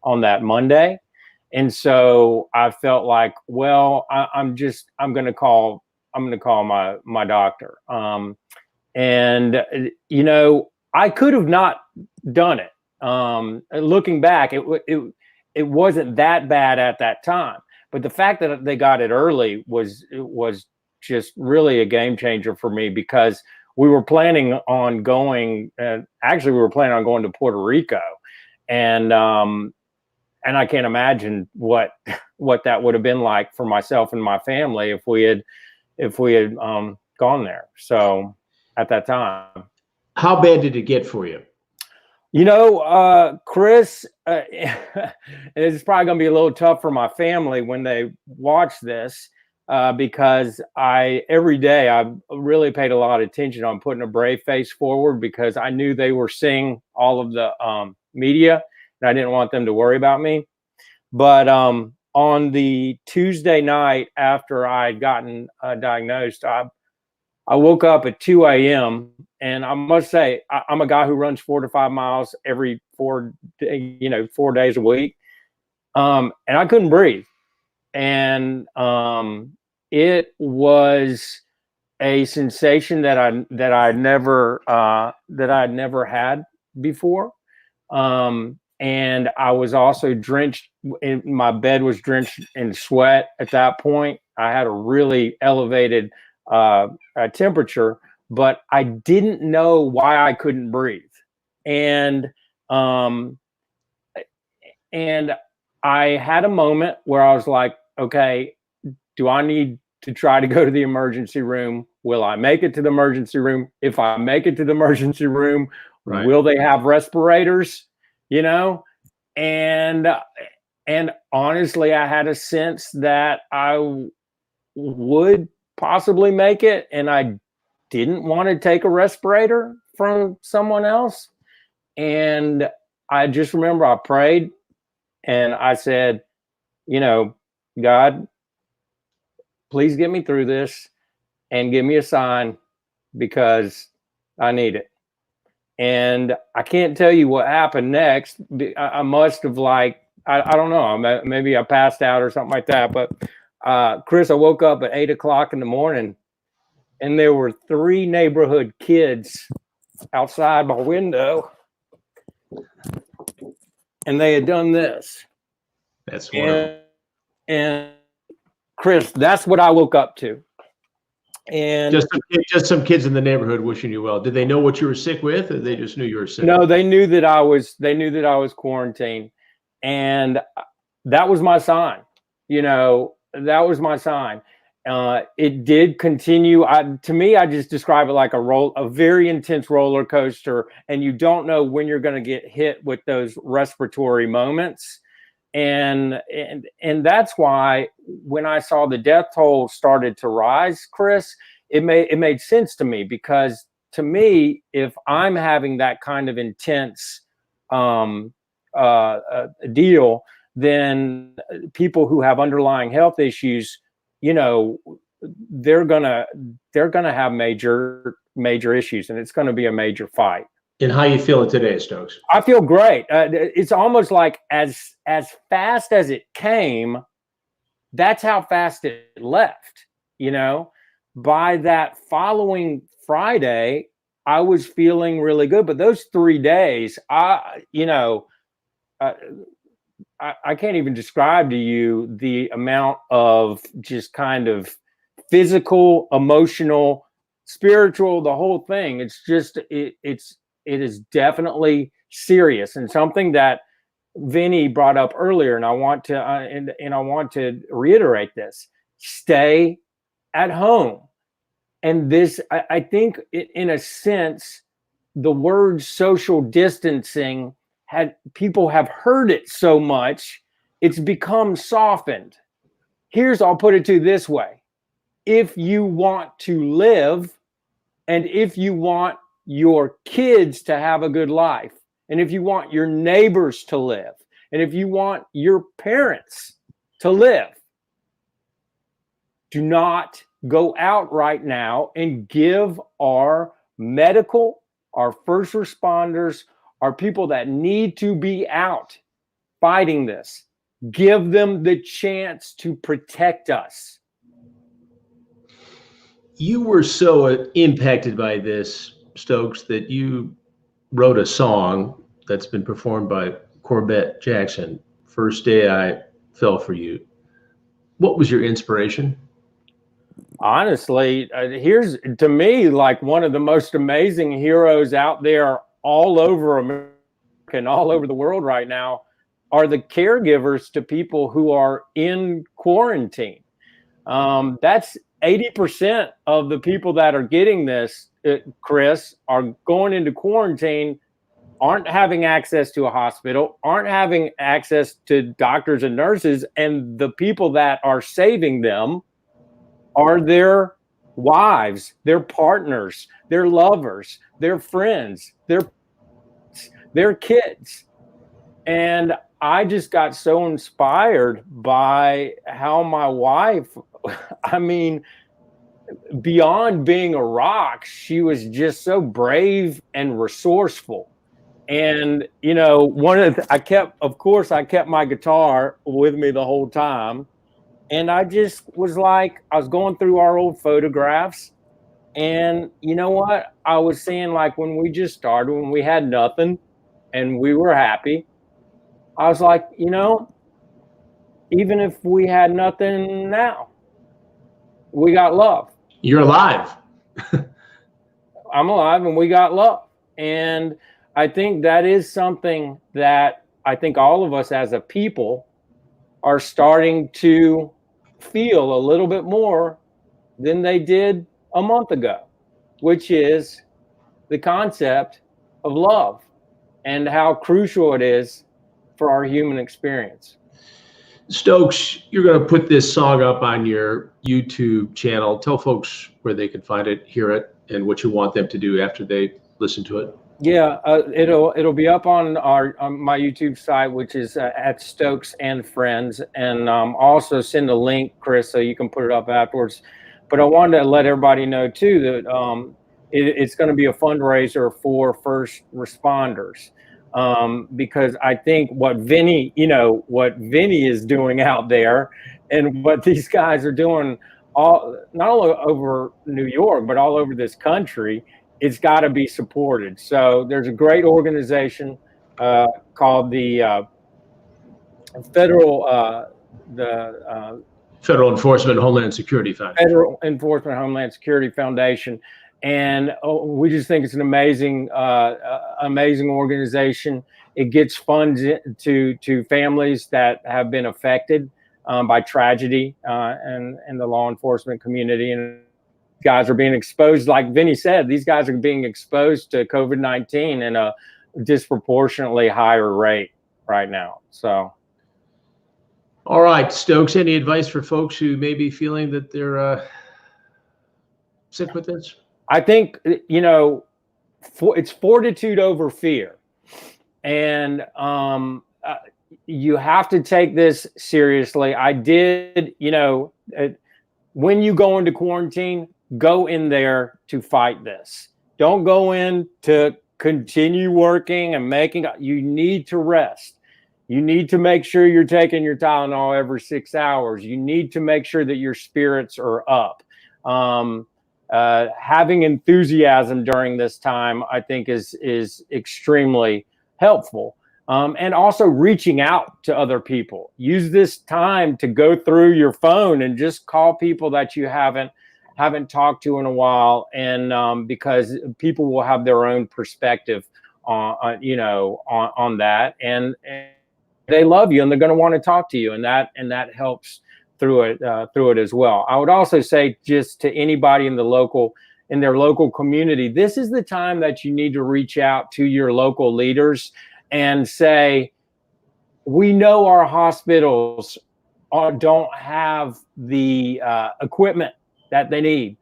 on that Monday. And so I felt like, well, I'm going to call my doctor. And I could have not done it. Looking back, it wasn't that bad at that time, but the fact that they got it early was just really a game changer for me, because we were planning on going. Actually, we were planning on going to Puerto Rico, and I can't imagine what that would have been like for myself and my family if we had gone there. So at that time, how bad did it get for you? Chris, it's probably going to be a little tough for my family when they watch this, because every day I really paid a lot of attention on putting a brave face forward, because I knew they were seeing all of the media, and I didn't want them to worry about me. But on the Tuesday night after I'd gotten diagnosed, I woke up at 2 a.m. and I must say, I'm a guy who runs 4 to 5 miles every 4 days a week. And I couldn't breathe. And it was a sensation that I'd never had before. And I was also drenched. My bed was drenched in sweat at that point. I had a really elevated temperature, but I didn't know why I couldn't breathe. And I had a moment where I was like, okay, do I need to try to go to the emergency room? Will I make it to the emergency room? If I make it to the emergency room, Right. will they have respirators? You know? And honestly, I had a sense that I would possibly make it, and I didn't want to take a respirator from someone else. And I just remember I prayed and I said, you know, God, please get me through this and give me a sign because I need it. And I can't tell you what happened next. I must have I don't know, maybe I passed out or something like that. But Chris, I woke up at 8 o'clock in the morning and there were 3 neighborhood kids outside my window. And they had done this. That's wonderful. And Chris, that's what I woke up to. And just some kids in the neighborhood wishing you well. Did they know what you were sick with, or they just knew you were sick? No, they knew that I was quarantined, and that was my sign. You know, that was my sign. It did continue. To me, I just describe it like a very intense roller coaster, and you don't know when you're going to get hit with those respiratory moments. And that's why when I saw the death toll started to rise, Chris, it made sense to me, because to me, if I'm having that kind of intense deal, then people who have underlying health issues, you know, they're gonna have major issues, and it's going to be a major fight. And how you feeling today, Stokes? I feel great. It's almost like as fast as it came, that's how fast it left. You know, by that following Friday, I was feeling really good. But those 3 days, I can't even describe to you the amount of just kind of physical, emotional, spiritual, the whole thing. It's just it is definitely serious, and something that Vinny brought up earlier. And I want to and I want to reiterate this: stay at home. And this, I think, in a sense, the word social distancing people have heard it so much, it's become softened. I'll put it to you this way: if you want to live, and if you want your kids to have a good life, and if you want your neighbors to live, and if you want your parents to live, do not go out right now and give our medical, our first responders, our people that need to be out fighting this, give them the chance to protect us. You were so impacted by this, Stokes, that you wrote a song that's been performed by Corbett Jackson, "First Day I Fell for You." What was your inspiration? Honestly, here's, to me, like one of the most amazing heroes out there all over America and all over the world right now are the caregivers to people who are in quarantine. That's 80% of the people that are getting this, Chris, are going into quarantine, aren't having access to a hospital, aren't having access to doctors and nurses, and the people that are saving them are their wives, their partners, their lovers, their friends, their kids. And I just got so inspired by how my wife, I mean, beyond being a rock, she was just so brave and resourceful. And, you know, I kept my guitar with me the whole time. And I just was like, I was going through our old photographs, And you know what? I was saying, like, when we just started, when we had nothing and we were happy, I was like, even if we had nothing now, we got love. You're alive. I'm alive and we got love. And I think that is something that I think all of us as a people are starting to feel a little bit more than they did a month ago, which is the concept of love and how crucial it is for our human experience. Stokes, you're going to put this song up on your YouTube channel. Tell folks where they can find it, hear it, and what you want them to do after they listen to it. Yeah, it'll be up on my YouTube site, which is at Stokes and Friends, and also send a link, Chris, so you can put it up afterwards. But I wanted to let everybody know too that it's going to be a fundraiser for first responders, because I think what Vinny is doing out there, and what these guys are doing not only over New York but all over this country, it's got to be supported. So there's a great organization called the Federal Enforcement Homeland Security Foundation. Federal Enforcement Homeland Security Foundation, and we just think it's an amazing organization. It gets funds to families that have been affected by tragedy in the law enforcement community, and guys are being exposed, like Vinny said, these guys are being exposed to COVID-19 in a disproportionately higher rate right now. So, all right, Stokes, any advice for folks who may be feeling that they're sick with this? I think, it's fortitude over fear. And you have to take this seriously. I did, when you go into quarantine, go in there to fight this. Don't go in to continue working and you need to rest. You need to make sure you're taking your Tylenol every 6 hours. You need to make sure that your spirits are up. Having enthusiasm during this time, I think is extremely helpful. And also reaching out to other people. Use this time to go through your phone and just call people that you haven't talked to in a while, and because people will have their own perspective on that, and they love you and they're going to want to talk to you, and that helps through it as well. I would also say, just to anybody in their local community, this is the time that you need to reach out to your local leaders and say, we know our hospitals don't have the equipment that they need.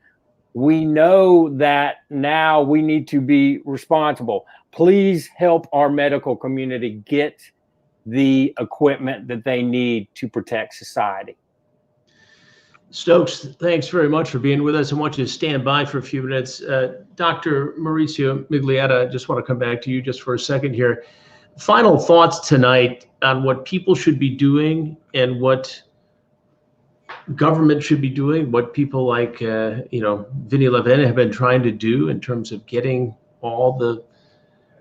We know that now we need to be responsible. Please help our medical community get the equipment that they need to protect society. Stokes, thanks very much for being with us. I want you to stand by for a few minutes. Dr. Maurizzio Miglietta, I just want to come back to you just for a second here. Final thoughts tonight on what people should be doing and what government should be doing, what people like, Vinny LeVien have been trying to do in terms of getting all the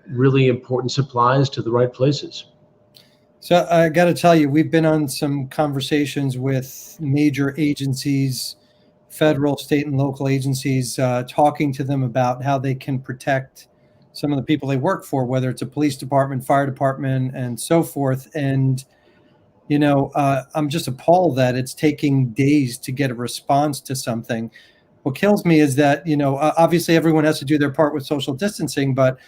really important supplies to the right places. So I got to tell you, we've been on some conversations with major agencies, federal, state, and local agencies, talking to them about how they can protect some of the people they work for, whether it's a police department, fire department, and so forth. And, I'm just appalled that it's taking days to get a response to something. What kills me is that, obviously everyone has to do their part with social distancing, but,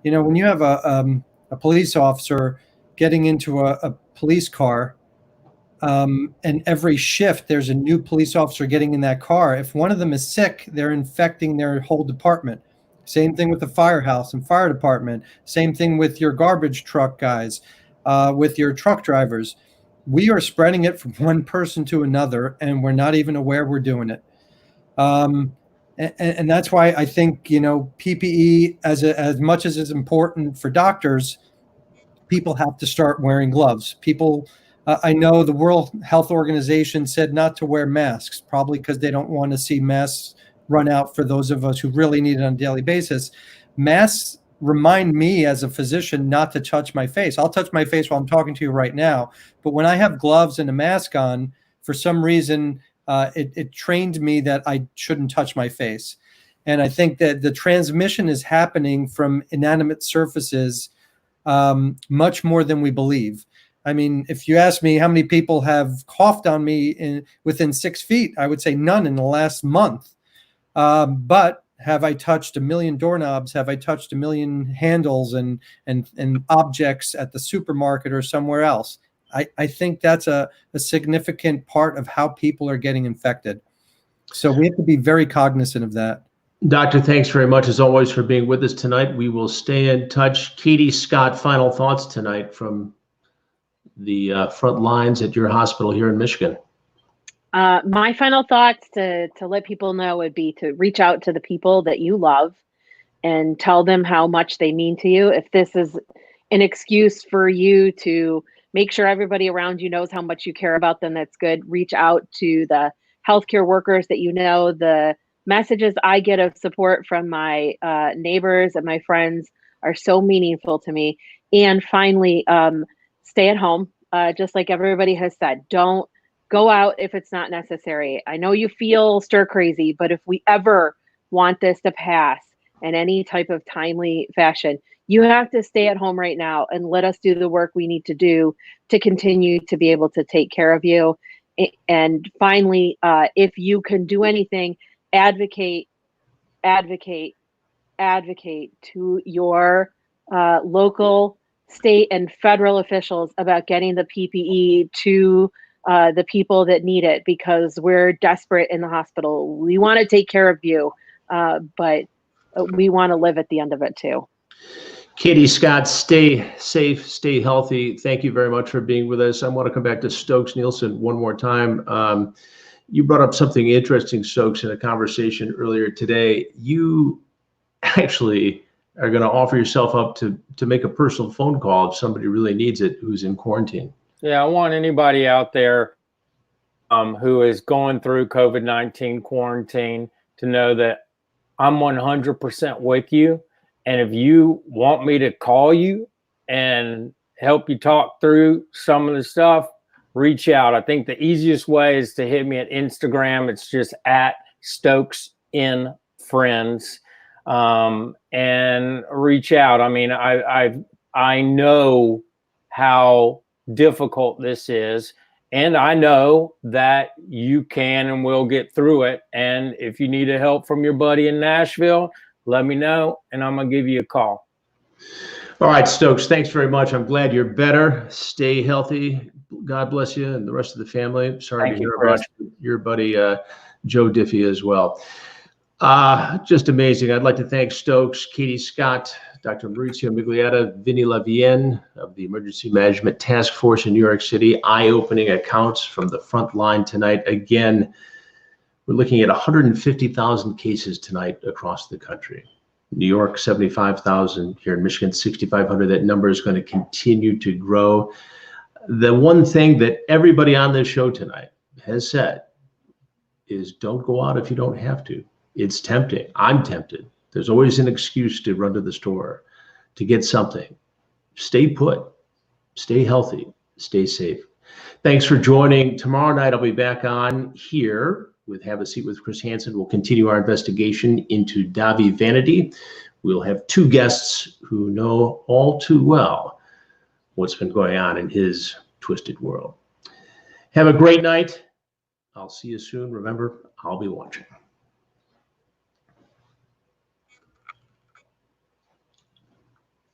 when you have a police officer getting into a police car, and every shift there's a new police officer getting in that car. If one of them is sick, they're infecting their whole department. Same thing with the firehouse and fire department. Same thing with your garbage truck guys, with your truck drivers. We are spreading it from one person to another, and we're not even aware we're doing it. And that's why I think, PPE, as much as it's important for doctors, people have to start wearing gloves. People, I know the World Health Organization said not to wear masks, probably because they don't want to see mass run out for those of us who really need it on a daily basis. Masks remind me as a physician not to touch my face. I'll touch my face while I'm talking to you right now, but when I have gloves and a mask on, for some reason, it trained me that I shouldn't touch my face. And I think that the transmission is happening from inanimate surfaces much more than we believe. I mean, if you ask me how many people have coughed on me within 6 feet, I would say none in the last month. But have I touched 1 million doorknobs? Have I touched 1 million handles and objects at the supermarket or somewhere else? I think that's a significant part of how people are getting infected. So we have to be very cognizant of that. Doctor, thanks very much as always for being with us tonight. We will stay in touch. Katie Scott, final thoughts tonight from the front lines at your hospital here in Michigan. My final thoughts to let people know would be to reach out to the people that you love and tell them how much they mean to you. If this is an excuse for you to make sure everybody around you knows how much you care about them, that's good. Reach out to the healthcare workers that you know. The messages I get of support from my neighbors and my friends are so meaningful to me. And finally, stay at home, just like everybody has said. Don't go out if it's not necessary. I know you feel stir crazy, but if we ever want this to pass in any type of timely fashion, you have to stay at home right now and let us do the work we need to do to continue to be able to take care of you. And finally, if you can do anything, advocate to your local, state, and federal officials about getting the PPE to the people that need it, because we're desperate in the hospital. We want to take care of you, but we want to live at the end of it too. Katie Scott, stay safe, stay healthy. Thank you very much for being with us. I want to come back to Stokes Nielson one more time. You brought up something interesting, Stokes, in a conversation earlier today. You actually are going to offer yourself up to make a personal phone call if somebody really needs it who's in quarantine. Yeah, I want anybody out there who is going through COVID-19 quarantine to know that I'm 100% with you. And if you want me to call you and help you talk through some of the stuff, reach out. I think the easiest way is to hit me at Instagram. It's just at Stokes in Friends, and reach out. I mean, I know how difficult this is, and I know that you can and will get through it. And if you need help from your buddy in Nashville, let me know, and I'm going to give you a call. All right, Stokes, thanks very much. I'm glad you're better. Stay healthy. God bless you and the rest of the family. Sorry to hear about your buddy, Joe Diffie as well. Just amazing. I'd like to thank Stokes, Katie Scott, Dr. Maurizzio Miglietta, Vinny LeVien of the Emergency Management Task Force in New York City. Eye-opening accounts from the front line tonight. Again, we're looking at 150,000 cases tonight across the country. New York, 75,000. Here in Michigan, 6,500. That number is going to continue to grow. The one thing that everybody on this show tonight has said is don't go out if you don't have to. It's tempting. I'm tempted. There's always an excuse to run to the store to get something. Stay put. Stay healthy. Stay safe. Thanks for joining. Tomorrow night, I'll be back on here with Have a Seat with Chris Hansen. We'll continue our investigation into Davi Vanity. We'll have two guests who know all too well what's been going on in his twisted world. Have a great night. I'll see you soon. Remember, I'll be watching.